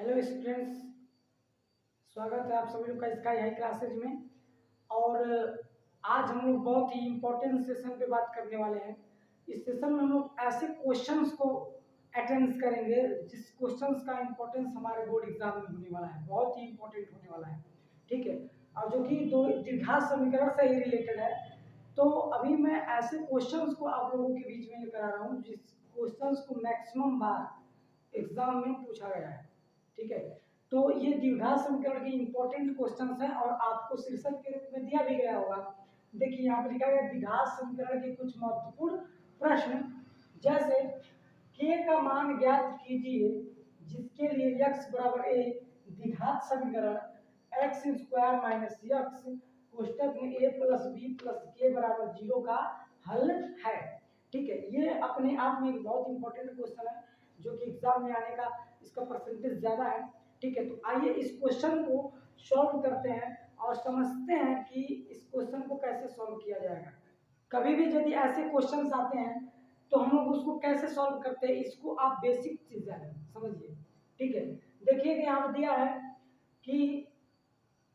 Hello students, स्वागत है आप सभी लोग का स्काई हाई क्लासेज में। और आज हम लोग बहुत ही इम्पोर्टेंट सेशन पे बात करने वाले हैं। इस सेशन में हम लोग ऐसे क्वेश्चंस को अटेंड करेंगे जिस क्वेश्चंस का इम्पोर्टेंस हमारे बोर्ड एग्जाम में होने वाला है, बहुत ही इम्पोर्टेंट होने वाला है। ठीक है, और जो कि दो द्विघात समीकरण से ही रिलेटेड है। तो अभी मैं ऐसे क्वेश्चंस को आप लोगों के बीच में लेकर आ रहा हूँ जिस क्वेश्चंस को मैक्सिमम बार एग्जाम में पूछा गया है। ठीक है, तो ये द्विघात समीकरण के इंपॉर्टेंट क्वेश्चंस हैं और आपको शीर्षक के रूप में दिया भी गया होगा। देखिए यहाँ पे लिखा गया द्विघात समीकरण के कुछ महत्वपूर्ण प्रश्न, जैसे k का मान ज्ञात कीजिए जिसके लिए x बराबर a द्विघात समीकरण x स्क्वायर माइनस x कोष्टक में a plus b plus k बराबर 0 का हल है। ठीक है, ये अपने आप में एक बहुत इंपॉर्टेंट क्वेश्चन है जो कि एग्जाम में आने का इसका परसेंटेज ज्यादा है। ठीक है, तो आइए इस क्वेश्चन को सॉल्व करते हैं और समझते हैं कि इस क्वेश्चन को कैसे सॉल्व किया जाएगा। कभी भी यदि ऐसे क्वेश्चंस आते हैं तो हम लोग उसको कैसे सॉल्व करते हैं, इसको आप बेसिक चीज समझिए। ठीक है, देखिए कि यहाँ दिया है कि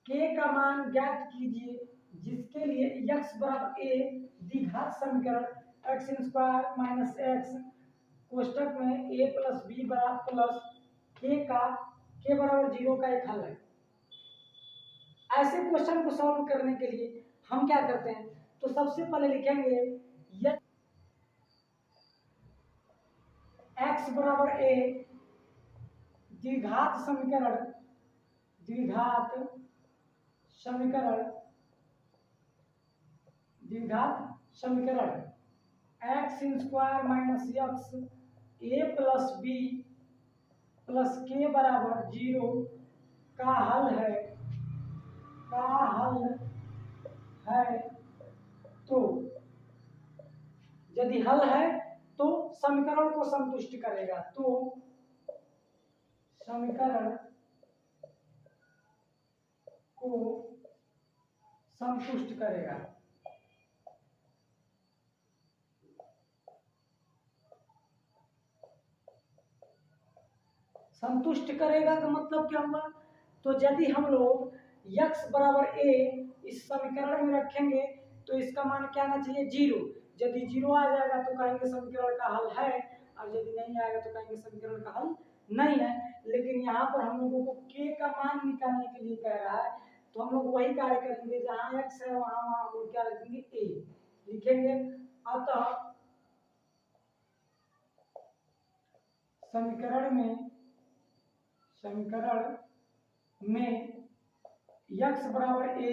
k का मान ज्ञात कीजिए जिसके लिए x बराबर a द्विघात समीकरण x स्क्वायर माइनस x कोष्टक में a प्लस बी बराबर प्लस k बराबर 0 का एक हल है। ऐसे क्वेश्चन को सॉल्व करने के लिए हम क्या करते हैं, तो सबसे पहले लिखेंगे x बराबर a द्विघात समीकरण x square minus x a plus B plus के बराबर 0 का हल है। तो यदि हल है तो समीकरण को संतुष्ट करेगा, तो समीकरण को संतुष्ट करेगा। संतुष्ट करेगा का मतलब क्या हुआ, तो यदि हम लोग x बराबर a इस समीकरण में रखेंगे तो इसका मान क्या आना चाहिए, 0। यदि 0 आ जाएगा तो कहेंगे समीकरण का हल है, और यदि नहीं आएगा तो कहेंगे समीकरण का हल नहीं है। लेकिन यहाँ पर हम लोगों को k का मान निकालने के लिए कह रहा है, तो हम लोग वही कार्य करेंगे, जहाँ x है वहाँ हम लोग क्या लिखेंगे, a लिखेंगे। अतः समीकरण में x बराबर a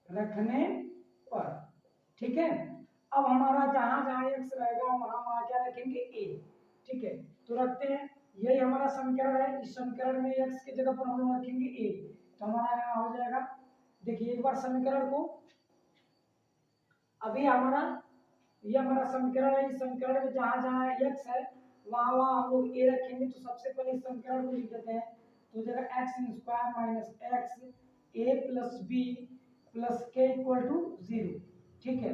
रखने पर ठीक है, अब हमारा जहां जहां x रहेगा वहां क्या रखेंगे, a। ठीक है, तो रखते हैं, यही हमारा समीकरण है। इस समीकरण में x की जगह पर हम लोग रखेंगे a, तो हमारा यहाँ हो जाएगा। देखिए एक बार समीकरण को, अभी ये हमारा समीकरण है। इस समीकरण में जहां जहां x है वहां वहां हम लोग a रखेंगे। तो सबसे पहले इस समीकरण को लिख देते हैं, तो जगह x square minus x a plus b plus के इक्वल टू 0। ठीक है,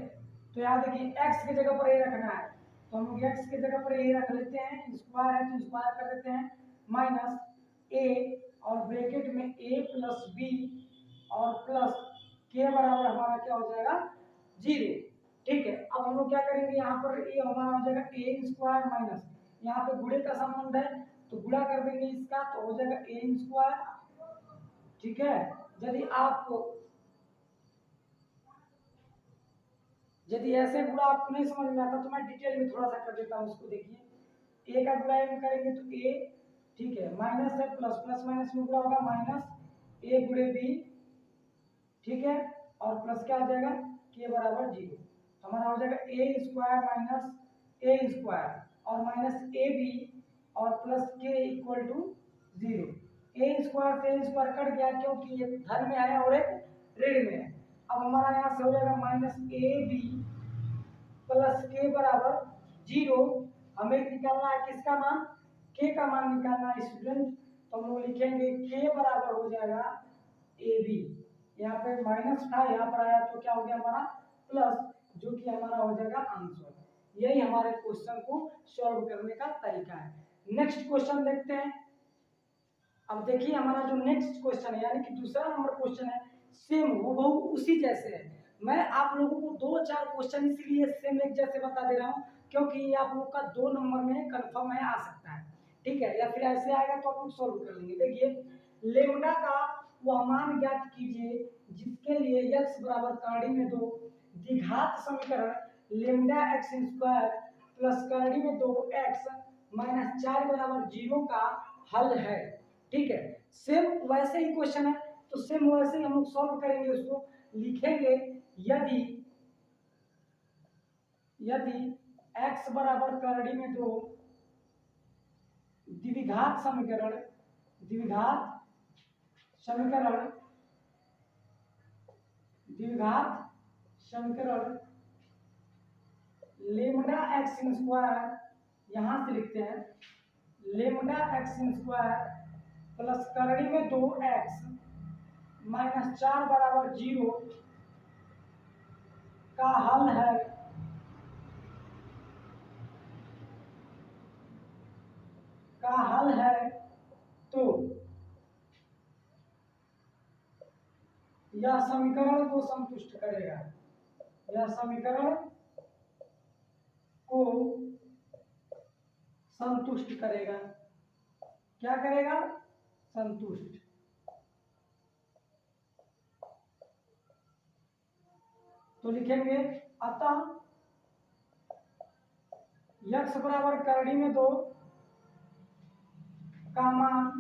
तो यहाँ देखिए x की जगह पर a रखना है, तो हम लोग x की जगह पर a रख लेते हैं, स्क्वायर है तो स्क्वायर कर देते हैं, माइनस a और ब्रैकेट में a प्लस b और प्लस के बराबर हमारा क्या हो जाएगा, 0। ठीक है, अब हम लोग क्या करेंगे, यहाँ पर ये हमारा हो जाएगा ए स्क्वायर माइनस, यहाँ पे गुणे का संबंध है तो गुणा कर देंगे इसका, तो हो जाएगा ए स्क्वायर। ठीक है, यदि ऐसे गुणा आपको नहीं समझ में आता तो मैं डिटेल में थोड़ा सा कर देता हूँ उसको। देखिए ए का गुणा एम करेंगे तो ए, ठीक है, माइनस है प्लस, प्लस माइनस में गुणा होगा माइनस ए गुणे बी, ठीक है, और प्लस क्या आ जाएगा, के बराबर 0। हमारा हो जाएगा ए स्क्वायर माइनस ए स्क्वायर और माइनस ए बी और प्लस के इक्वल टू 0। ए स्क्वायर से ए स्क्वायर कट गया क्योंकि ये धन में है और एक ऋण में है। अब हमारा यहाँ से हो जाएगा माइनस ए बी प्लस के बराबर 0। हमें निकालना है किसका मान, के का मान निकालना है स्टूडेंट। तो हम लोग लिखेंगे के बराबर हो जाएगा ए बी, यहाँ पे माइनस था यहाँ पर आया तो क्या हो गया हमारा प्लस, जो कि हमारा हो जाएगा आंसर। यही हमारे क्वेश्चन को सॉल्व करने का तरीका है। नेक्स्ट क्वेश्चन देखते हैं। अब देखिए हमारा जो नेक्स्ट क्वेश्चन है यानी कि दूसरा नंबर क्वेश्चन है, सेम हूबहू उसी जैसे है। मैं आप लोगों को 2-4 क्वेश्चन इसलिए सेम एक जैसे बता दे रहा हूँ क्योंकि ये आप लोग का 2 नंबर में कंफर्म है आ सकता है, ठीक है, या फिर ऐसे आएगा तो आप लोग सॉल्व कर लेंगे। देखिए लेमडा का वह मान ज्ञात कीजिए जिसके लिए x बराबर करड़ी में 2 द्विघात समीकरण लेमडा एक्स स्क्वायर प्लस करड़ी में 2x माइनस 4 बराबर 0 का हल है, ठीक है। सेम वैसे ही क्वेश्चन है तो सेम वैसे ही हम लोग सॉल्व करेंगे, उसको लिखेंगे यदि यदि x बराबर करड़ी में 2 द्विघात समीकरण समीकरण द्विघात समीकरण लेमडा एक्स स्क्वायर, यहां से लिखते हैं लेमडा एक्स स्क्वायर प्लस करड़ी में 2x माइनस 4 बराबर 0 का हल है, तो यह समीकरण को संतुष्ट करेगा, यह समीकरण को संतुष्ट करेगा। क्या करेगा? संतुष्ट। तो लिखेंगे अतः x बराबर करड़ी में 2 का मान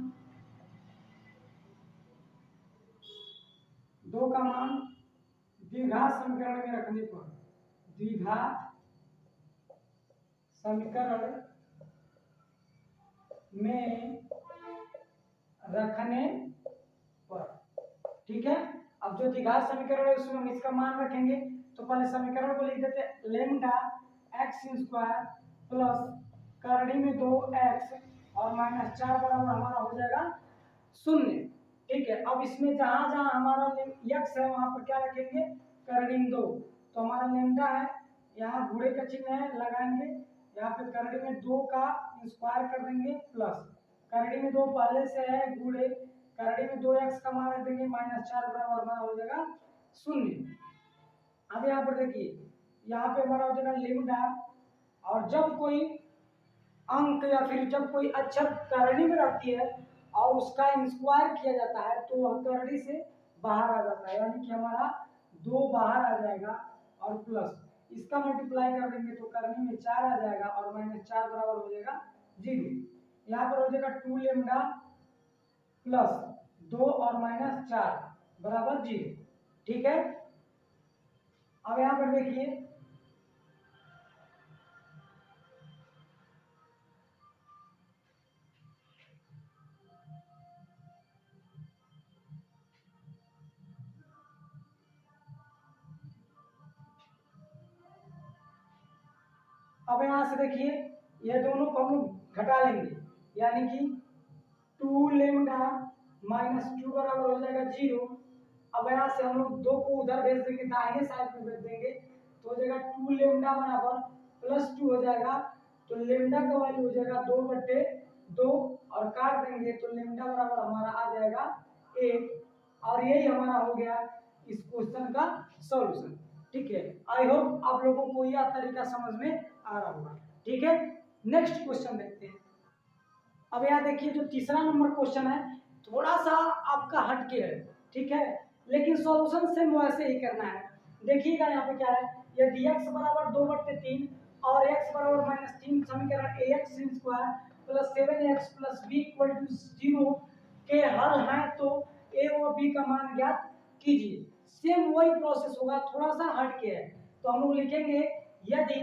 द्विघात समीकरण में रखने पर, द्विघात समीकरण में रखने पर, ठीक है। अब जो द्विघात समीकरण है उसमें हम इसका मान रखेंगे, तो पहले समीकरण को लिख देते हैं लेमडा एक्स स्क्वायर प्लस करड़ी में 2x और माइनस 4 बराबर हमारा हो जाएगा 0, ठीक है। अब इसमें जहां जहां हमारा x है वहां पर क्या रखेंगे? करड़ी में 2, तो हमारा लेमडा है, यहाँ घोड़े का चिन्ह है लगाएंगे, यहाँ पे करड़ी में 2 का स्क्वायर कर देंगे प्लस करड़ी में 2 पहले से है गुणे करड़ी में 2x का मान रख देंगे माइनस 4 बराबर हमारा हो जाएगा 0। अब यहाँ पर देखिए यहाँ पे हमारा हो जाएगा लेमडा, और जब कोई अंक या फिर जब कोई अक्षर करड़ी में रहती है और उसका स्क्वायर किया जाता है तो वह करड़ी से बाहर आ जाता है, यानी कि हमारा 2 बाहर आ जाएगा और प्लस इसका मल्टीप्लाई कर देंगे तो करनी में 4 आ जाएगा और माइनस 4 बराबर हो जाएगा 0। यहाँ पर हो जाएगा 2 लेमडा प्लस 2 और माइनस 4 बराबर 0, ठीक है। अब यहाँ पर देखिए अब यहाँ से देखिए ये दोनों को हम घटा लेंगे, यानी कि 2 लेमडा माइनस 2 बराबर हो जाएगा 0। अब यहाँ से हम लोग 2 को उधर भेज देंगे, दाहिने साइड में भेज देंगे तो हो जाएगा 2 लेमडा बराबर प्लस 2 हो जाएगा, तो लेमडा का वैल्यू हो जाएगा 2/2 और काट देंगे तो लेमडा बराबर हमारा आ जाएगा 1, और यही हमारा हो गया इस क्वेश्चन का सॉल्यूशन, ठीक है। आई होप आप लोगों को यह तरीका समझ में आ रहा होगा, ठीक है। नेक्स्ट क्वेश्चन देखते हैं। अब यहाँ देखिए जो तीसरा नंबर क्वेश्चन है थोड़ा सा आपका हटके है, ठीक है, लेकिन सॉल्यूशन सेम वैसे ही करना है। देखिएगा यहाँ पे क्या है, यदि x बराबर 2/3 और x बराबर -3 समीकरण ax square plus 7x plus b equal to 0 के हल हैं तो a और b का मान ज्ञात कीजिए। सेम वही प्रोसेस होगा, थोड़ा सा हटके है, तो हम लोग लिखेंगे यदि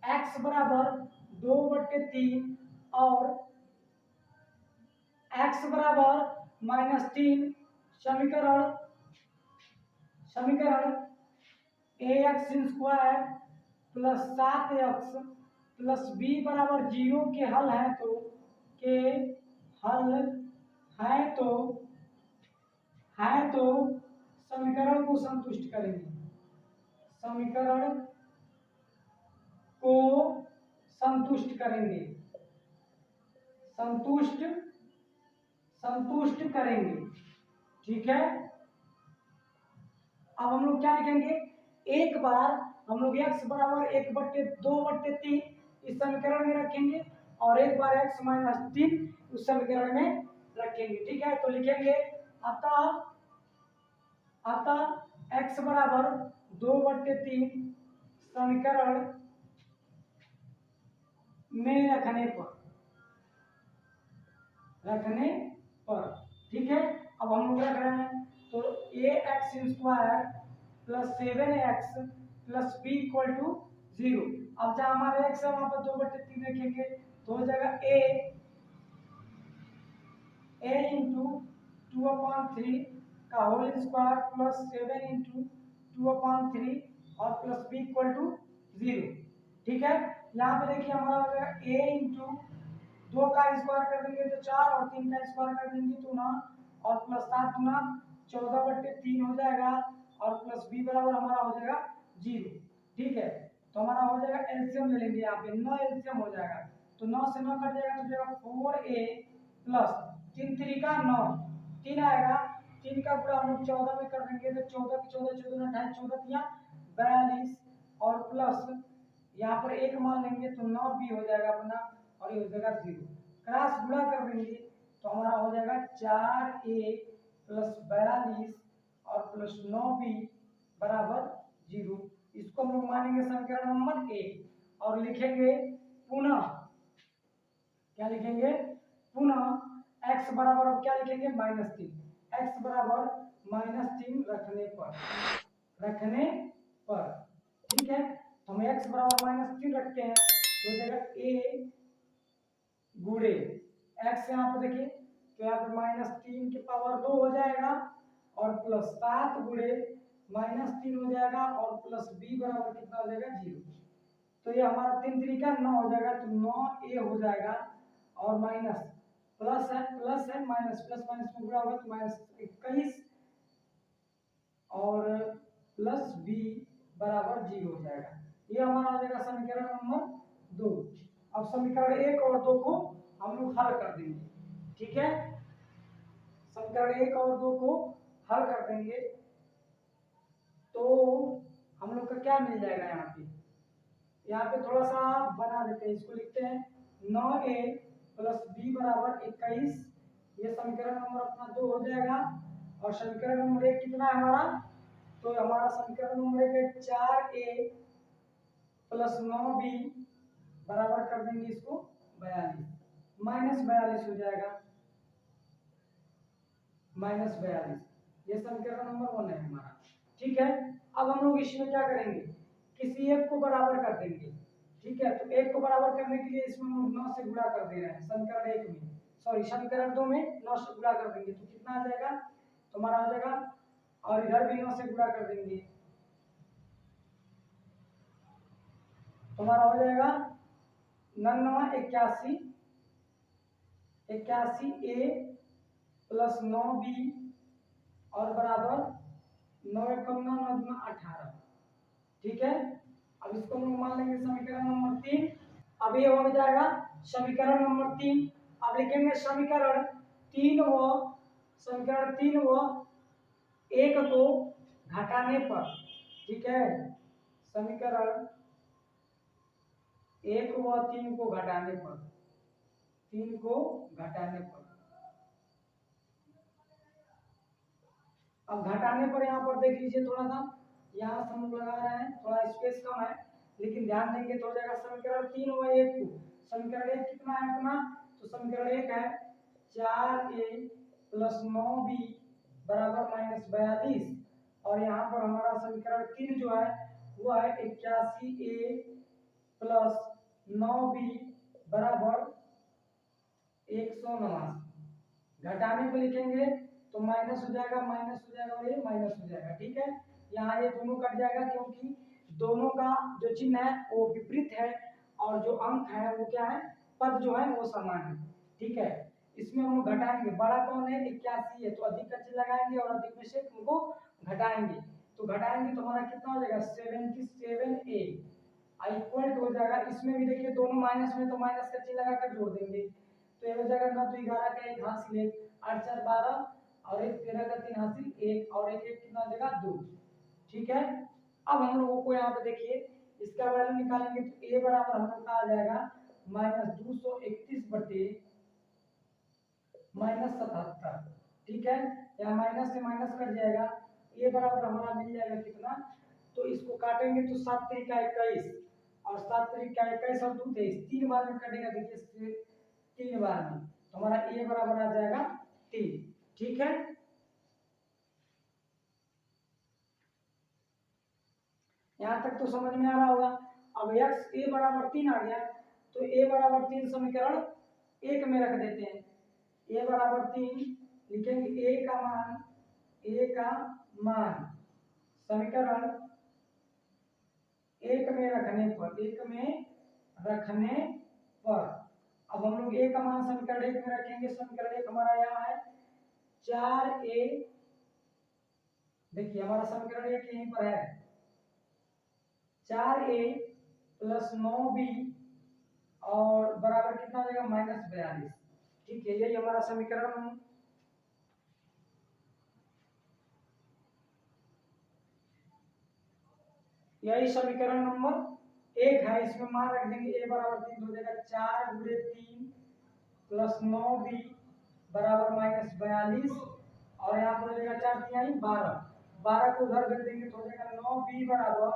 x बराबर 2/3 और x बराबर -3 समीकरण ax square plus 7x plus b बराबर 0 के हल है तो समीकरण को संतुष्ट करेंगे, समीकरण को संतुष्ट करेंगे। संतुष्ट संतुष्ट करेंगे। ठीक है, अब हम लोग क्या लिखेंगे, एक बार हम लोग x बराबर 1/2/3 इस समीकरण में रखेंगे और एक बार x माइनस 3 उस समीकरण में रखेंगे। ठीक है, तो लिखेंगे अतः x बराबर 2/3 समीकरण में रखने पर। ठीक है, अब हम लोग रख रहे हैं तो ax² plus 7x plus b equal to 0। अब जहाँ हमारे x है वहां पर 2/3 रखेंगे तो हो जाएगा a इंटू 2/3 का होल स्क्वायर प्लस 7 इंटू 2/3 और प्लस b इक्वल टू 0। ठीक है, यहाँ पे देखिए हमारा हो जाएगा a इंटू 2 का स्क्वायर कर देंगे तो 4 और 3 का स्क्वायर कर देंगे तो 9 और प्लस 7 गुना 14/3 हो जाएगा और प्लस b बराबर हमारा हो जाएगा 0। ठीक है, तो हमारा हो जाएगा एलसीएम ले लेंगे, यहाँ पे 9 एलसीएम हो जाएगा तो 9 से 9 कट जाएगा तो जाएगा 4a प्लस 3 3 का 9 3 आएगा, 3 का पूरा हम लोग 14 में कर देंगे तो 14 की 14 14 28 14 या 42 और प्लस यहाँ पर एक मान लेंगे तो 9 भी हो जाएगा अपना और ये हो जाएगा 0। क्रॉस गुणा कर देंगे तो हमारा हो जाएगा 4a प्लस 42 और प्लस 9b बराबर 0। इसको हम लोग मानेंगे समीकरण नंबर 1 और लिखेंगे पुनः, क्या लिखेंगे, पुनः x बराबर अब क्या लिखेंगे -3, x बराबर -3 रखने पर। ठीक है, हम x बराबर -3 रखते हैं तो हो जाएगा a गुणे x, यहाँ पर देखिए तो यहाँ पर -3 की पावर 2 हो जाएगा और प्लस 7 गुणे -3 हो जाएगा और प्लस b बराबर कितना हो जाएगा 0। तो ये हमारा 3 3 का 9 हो जाएगा तो 9a हो जाएगा और माइनस प्लस है माइनस प्लस माइनस में गुणा होगा तो -21 और प्लस b बराबर 0 हो जाएगा। ये हमारा हो जाएगा समीकरण नंबर 2। अब समीकरण 1 और 2 को हम लोग हल कर देंगे। ठीक है, समीकरण 1 और 2 को हल कर देंगे तो हम लोग का क्या मिल जाएगा, यहाँ पे थोड़ा सा बना देते हैं, इसको लिखते हैं 9a प्लस b बराबर 21। ये समीकरण नंबर अपना 2 हो जाएगा और समीकरण नंबर 1 कितना है हमारा, तो हमारा समीकरण नंबर 1 है 4a प्लस 9b बराबर कर देंगे इसको 42 -42 हो जाएगा -42। ये समीकरण नंबर 1 है हमारा। ठीक है, अब हम लोग इसमें क्या करेंगे, किसी एक को बराबर कर देंगे। ठीक है, तो एक को बराबर करने के लिए इसमें हम लोग 9 से गुणा कर दे रहे हैं समीकरण 1 में, सॉरी समीकरण 2 में 9 से गुणा कर देंगे तो कितना आ जाएगा, तो हमारा आ जाएगा और इधर भी 9 से गुणा कर देंगे तो हमारा हो जाएगा 81 81a प्लस 9b और बराबर 9 एकम 9 9 दूना 18। ठीक है, अब इसको हम लोग मान लेंगे समीकरण नंबर 3। अब ये हो जाएगा समीकरण नंबर 3। अब लिखेंगे समीकरण 3 व 1 को घटाने पर। ठीक है, समीकरण 1 व 3 को घटाने पर, 3 को घटाने पर। अब घटाने पर यहाँ पर देख लीजिए थोड़ा सा, यहाँ से हम लोग लगा रहे हैं, थोड़ा स्पेस कम है लेकिन ध्यान देंगे तो हो जाएगा समीकरण 3 व 1 को। समीकरण 1 कितना है अपना, तो समीकरण 1 है 4a प्लस 9b बराबर -42 और यहाँ पर हमारा समीकरण 3 जो है वो है 81a प्लस 9b बराबर 189। घटाने को लिखेंगे तो माइनस हो जाएगा और ये माइनस हो जाएगा। ठीक है, यहाँ ये दोनों कट जाएगा क्योंकि दोनों का जो चिन्ह है वो विपरीत है और जो अंक है वो क्या है, पद जो है वो समान है। ठीक है, इसमें हम लोग घटाएंगे, बड़ा कौन है 81 है तो अधिक का चिन्ह लगाएंगे और अधिक में से उनको घटाएंगे तो घटाएंगे तो हमारा कितना हो जाएगा 77a इक्वल टू हो जाएगा। इसमें भी देखिए दोनों माइनस में तो माइनस का चिन्ह लगाकर जोड़ देंगे तो ये हो जाएगा 9 तो 11 का 1 हासिल 1, 8 4 12 और 1 13 का 3 हासिल 1 और 1 1 कितना हो जाएगा 2। ठीक है, अब हम लोगों को यहाँ पे देखिए इसका वैल्यू निकालेंगे तो a बराबर हम लोग का आ जाएगा -231 बटे -77। ठीक है, यहाँ माइनस से माइनस कट जाएगा, a बराबर हमारा मिल जाएगा कितना, तो इसको काटेंगे तो 7 3 का 21 और 7 3 का 21 और 2 23, 3 बार में कटेगा, देखिए 3 बार में, तो हमारा a बराबर आ जाएगा 3। ठीक है, यहाँ तक तो समझ में आ रहा होगा। अब x a बराबर 3 आ गया, तो a बराबर 3 समीकरण 1 में रख देते हैं। a बराबर 3 लिखेंगे, a का मान समीकरण 1 में रखने पर अब हम लोग a का मान समीकरण 1 में रखेंगे। समीकरण 1 हमारा यहाँ है 4a, देखिए हमारा समीकरण 1 यहीं पर है 4a प्लस 9b और बराबर कितना हो जाएगा -42। ठीक है, यही हमारा समीकरण यही समीकरण नंबर 1 है। इसमें मान रख देंगे a बराबर 3 हो जाएगा 4 गुणे 3 प्लस 9b बराबर -42 और यहाँ पर हो जाएगा 4 3 12, 12 को उधर कर देंगे तो हो जाएगा 9b बराबर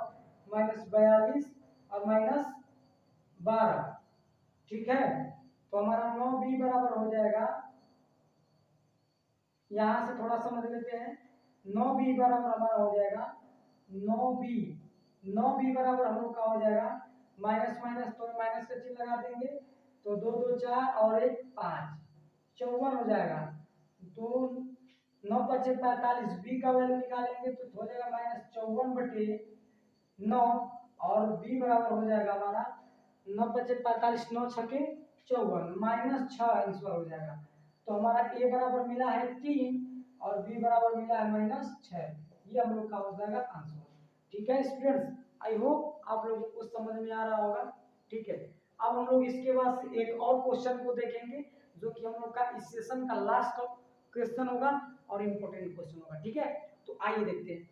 -42 और -12। ठीक है, तो हमारा 9b बराबर हो जाएगा, यहाँ से थोड़ा समझ लेते हैं, 9b बराबर हमारा हो जाएगा 9b बराबर हम लोग का हो जाएगा माइनस माइनस, तो माइनस का चिन्ह लगा देंगे तो 2 2 4 और 1 5, 54 हो जाएगा। तो 9 5 45, b का वैल्यू निकालेंगे तो हो जाएगा -54 बटे 9 और b बराबर हो जाएगा हमारा 9 5 45, 9 6 54 -6 आंसर हो जाएगा। तो हमारा a बराबर मिला है 3 और b बराबर मिला है -6, ये हम लोग का हो जाएगा आंसर। ठीक है स्टूडेंट्स, आई होप आप लोगों को समझ में आ रहा होगा। ठीक है, अब हम लोग इसके बाद एक और क्वेश्चन को देखेंगे जो कि हम लोग का इस सेशन का लास्ट क्वेश्चन होगा और इम्पोर्टेंट क्वेश्चन होगा। ठीक है, तो आइए देखते हैं,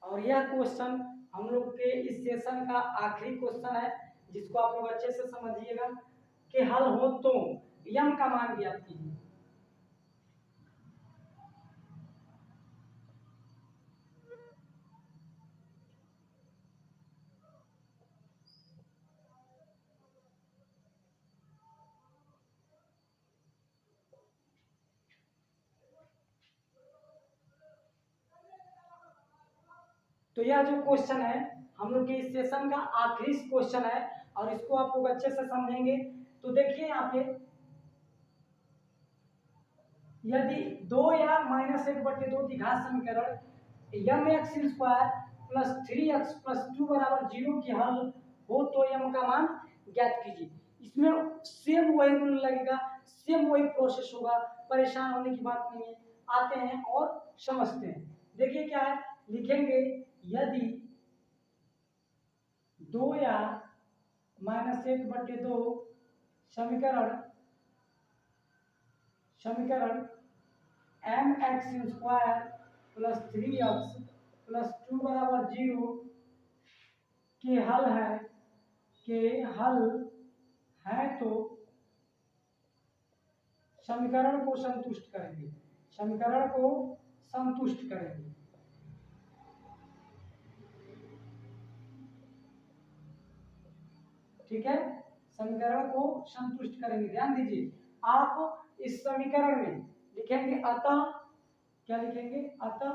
और यह क्वेश्चन हम लोग के इस सेशन का आखिरी क्वेश्चन है, जिसको आप लोग अच्छे से समझिएगा कि हल हो तो यम का मान ज्ञात कीजिए। तो यह जो क्वेश्चन है हम लोग के इस सेशन का आखिरी क्वेश्चन है और इसको आप लोग अच्छे से समझेंगे। तो देखिए यहाँ पे यदि 2 या -1/2 द्विघात समीकरण mx² प्लस 3x प्लस 2 बराबर 0 की हल हो तो m का मान ज्ञात कीजिए। इसमें सेम वही रूल लगेगा, सेम वही प्रोसेस होगा, परेशान होने की बात नहीं है। आते हैं और समझते हैं। देखिए क्या है, लिखेंगे यदि 2 या -1/2 समीकरण mx² प्लस 3x प्लस 2 बराबर 0 के हल है तो समीकरण को संतुष्ट करेंगे, समीकरण को संतुष्ट करेंगे। ठीक है, समीकरण को संतुष्ट करेंगे। ध्यान दीजिए, आप इस समीकरण में लिखेंगे अतः, क्या लिखेंगे, अतः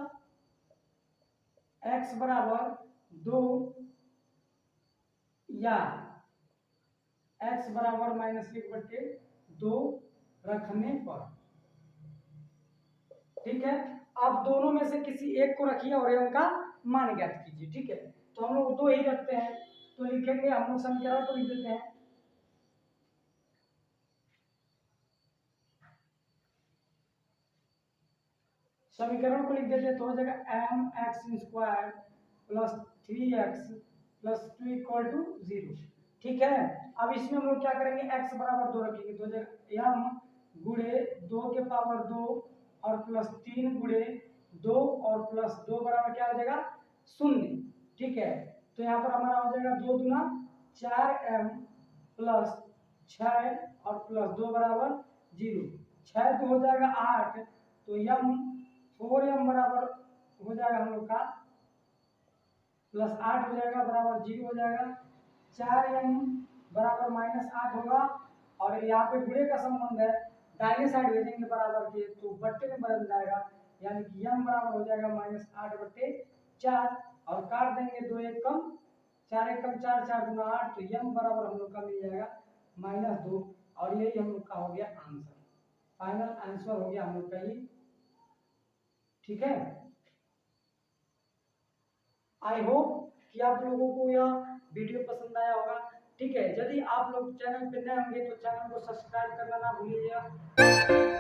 x बराबर 2 या x बराबर -1/2 रखने पर। ठीक है, आप दोनों में से किसी एक को रखिए और m का मान ज्ञात कीजिए। ठीक है, तो हम लोग 2 ही रखते हैं, तो लिखेंगे, हम लोग समीकरण को लिख देते हैं, समीकरण को लिख देते हैं तो हो जाएगा mx² प्लस 3x प्लस 2 = 0। ठीक है। अब इसमें हम लोग क्या करेंगे, x बराबर 2 रखेंगे, तो m गुणे 2 के पावर 2 और प्लस 3 गुणे 2 और प्लस 2 बराबर क्या हो जाएगा 0। ठीक है, तो यहाँ पर हमारा हो जाएगा 2 दूना 4m प्लस 6 और प्लस 2 बराबर 0। 6 तो हो जाएगा 8, तो m 4m बराबर हो जाएगा हम लोग का प्लस 8 हो जाएगा बराबर 0 हो जाएगा। 4m बराबर -8 होगा, और यहाँ पे गुणे का संबंध है, दाहिने साइड भेजेंगे बराबर के तो बट्टे में बदल जाएगा, यानी कि m बराबर हो जाएगा -8/4, और काट देंगे 2 1 कम 4 1 कम 4 4 गुना 8, तो m बराबर हम लोग का मिल जाएगा -2, और यही हम लोग का हो गया आंसर, फाइनल आंसर हो गया हम लोग का ये। ठीक है, आई होप कि आप लोगों को यह वीडियो पसंद आया होगा। ठीक है, यदि आप लोग चैनल पर नए होंगे तो चैनल को सब्सक्राइब करना ना भूलिएगा।